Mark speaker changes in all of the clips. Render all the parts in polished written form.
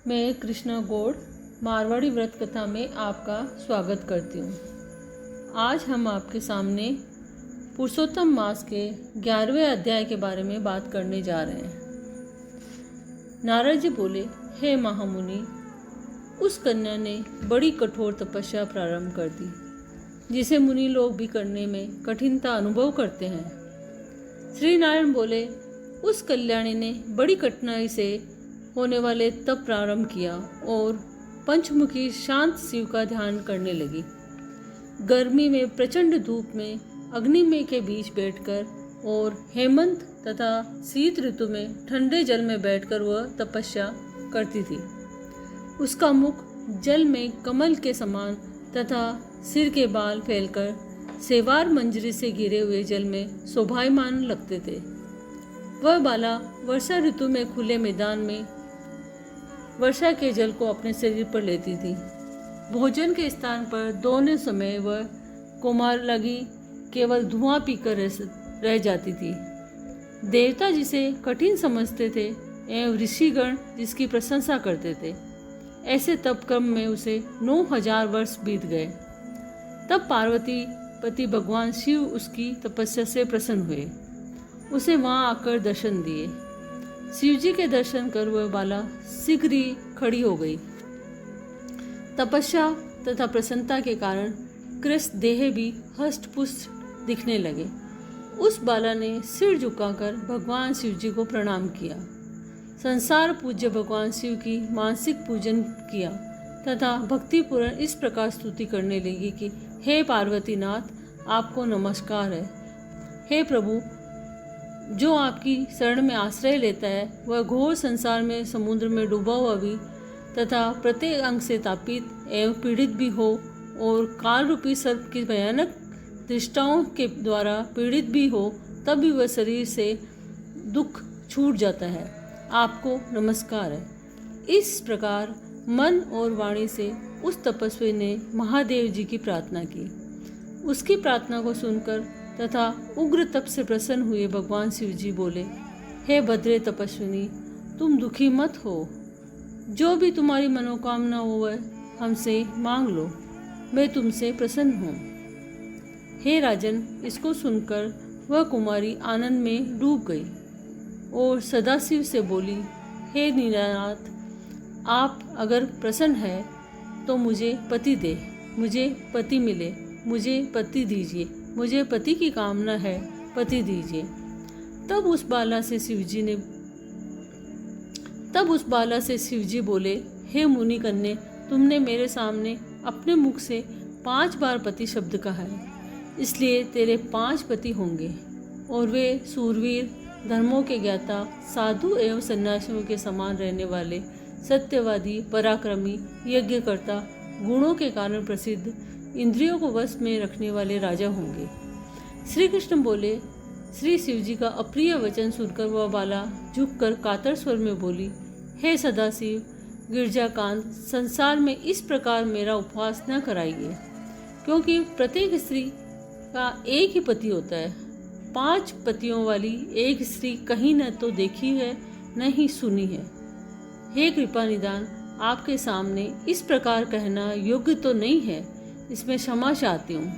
Speaker 1: मैं कृष्णा गौड़ मारवाड़ी व्रत कथा में आपका स्वागत करती हूँ। आज हम आपके सामने पुरुषोत्तम मास के 11वें अध्याय के बारे में बात करने जा रहे हैं। नारद जी बोले, हे महामुनि, उस कन्या ने बड़ी कठोर तपस्या प्रारंभ कर दी, जिसे मुनि लोग भी करने में कठिनता अनुभव करते हैं। श्री नारायण बोले, उस कल्याणी ने बड़ी कठिनाई से होने वाले तप प्रारंभ किया और पंचमुखी शांत शिव का ध्यान करने लगी। गर्मी में प्रचंड धूप में अग्नि में के बीच बैठकर और हेमंत तथा शीत ऋतु में ठंडे जल में बैठकर वह तपस्या करती थी। उसका मुख जल में कमल के समान तथा सिर के बाल फैलकर सेवार मंजरी से गिरे हुए जल में शोभायमान लगते थे। वह बाला वर्षा ऋतु में खुले मैदान में वर्षा के जल को अपने शरीर पर लेती थी। भोजन के स्थान पर दोनों समय वह कुमार लगी केवल धुआं पीकर रह जाती थी। देवता जिसे कठिन समझते थे एवं ऋषिगण जिसकी प्रशंसा करते थे, ऐसे तप क्रम में उसे 9000 वर्ष बीत गए। तब पार्वती पति भगवान शिव उसकी तपस्या से प्रसन्न हुए, उसे वहां आकर दर्शन दिए। शिवजी के दर्शन कर वह बाला शीघ्र ही खड़ी हो गई। तपस्या तथा प्रसन्नता के कारण कृष्ण देह भी हष्ट पुष्ट दिखने लगे। उस बाला ने सिर झुकाकर भगवान शिवजी को प्रणाम किया। संसार पूज्य भगवान शिव की मानसिक पूजन किया तथा भक्तिपूर्ण इस प्रकार स्तुति करने लगी कि हे पार्वतीनाथ, आपको नमस्कार है। हे प्रभु, जो आपकी शरण में आश्रय लेता है वह घोर संसार में समुद्र में डूबा हुआ भी तथा प्रत्येक अंग से तापित एवं पीड़ित भी हो और काल रूपी सर्प की भयानक दृष्टाओं के द्वारा पीड़ित भी हो, तब भी वह शरीर से दुख छूट जाता है। आपको नमस्कार है। इस प्रकार मन और वाणी से उस तपस्वी ने महादेव जी की प्रार्थना की। उसकी प्रार्थना को सुनकर तथा उग्र तप से प्रसन्न हुए भगवान शिव जी बोले, हे भद्रे तपस्विनी, तुम दुखी मत हो। जो भी तुम्हारी मनोकामना हो वह हमसे मांग लो, मैं तुमसे प्रसन्न हूँ। हे राजन, इसको सुनकर वह कुमारी आनंद में डूब गई और सदाशिव से बोली, हे नीलानाथ, आप अगर प्रसन्न है तो मुझे पति दे, मुझे पति मिले, मुझे पति दीजिए, मुझे पति की कामना है, पति दीजिए। तब उस बाला से शिवजी बोले, हे मुनि कन्या, तुमने मेरे सामने अपने मुख से 5 बार पति शब्द कहा है, इसलिए तेरे 5 पति होंगे और वे सूरवीर, धर्मों के ज्ञाता, साधु एवं सन्यासियों के समान रहने वाले, सत्यवादी, पराक्रमी, यज्ञकर्ता, गुणों के कारण प्रसिद्ध, इंद्रियों को वश में रखने वाले राजा होंगे। श्री कृष्ण बोले। श्री शिवजी का अप्रिय वचन सुनकर वह बाला झुककर कातर स्वर में बोली, हे सदाशिव, गिरजाकांत, संसार में इस प्रकार मेरा उपवास न कराइए, क्योंकि प्रत्येक स्त्री का एक ही पति होता है। 5 पतियों वाली एक स्त्री कहीं न तो देखी है न ही सुनी है। हे कृपा निदान, आपके सामने इस प्रकार कहना योग्य तो नहीं है, इसमें क्षमा चाहती हूँ।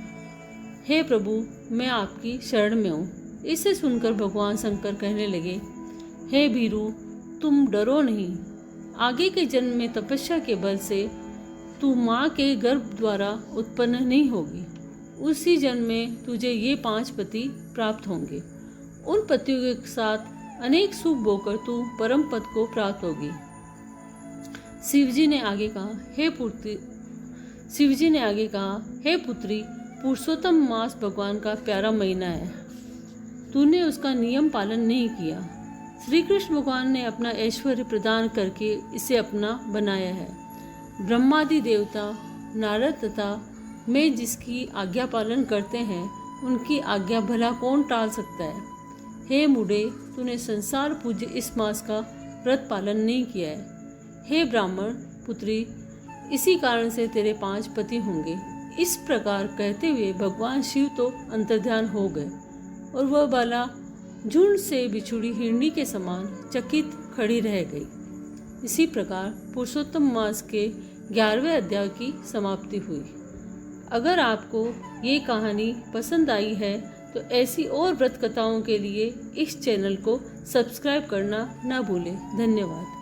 Speaker 1: हे प्रभु, मैं आपकी शरण में हूँ। इसे सुनकर भगवान शंकर कहने लगे, हे भीरू, तुम डरो नहीं। आगे के जन्म में तपस्या के बल से तू माँ के गर्भ द्वारा उत्पन्न नहीं होगी। उसी जन्म में तुझे ये 5 पति प्राप्त होंगे। उन पतियों के साथ अनेक सुख भोगकर तू परम पद को प्राप्त होगी। शिवजी ने आगे कहा, हे पुत्री, पुरुषोत्तम मास भगवान का प्यारा महीना है, तूने उसका नियम पालन नहीं किया। श्री कृष्ण भगवान ने अपना ऐश्वर्य प्रदान करके इसे अपना बनाया है। ब्रह्मादि देवता, नारद तथा मैं जिसकी आज्ञा पालन करते हैं, उनकी आज्ञा भला कौन टाल सकता है। हे मूढ़े, तूने संसार पूज्य इस मास का व्रत पालन नहीं किया है। हे ब्राह्मण पुत्री, इसी कारण से तेरे 5 पति होंगे। इस प्रकार कहते हुए भगवान शिव तो अंतर्ध्यान हो गए और वह बाला झुंड से बिछुड़ी हिरणी के समान चकित खड़ी रह गई। इसी प्रकार पुरुषोत्तम मास के 11वें अध्याय की समाप्ति हुई। अगर आपको ये कहानी पसंद आई है तो ऐसी और व्रत कथाओं के लिए इस चैनल को सब्सक्राइब करना ना भूलें। धन्यवाद।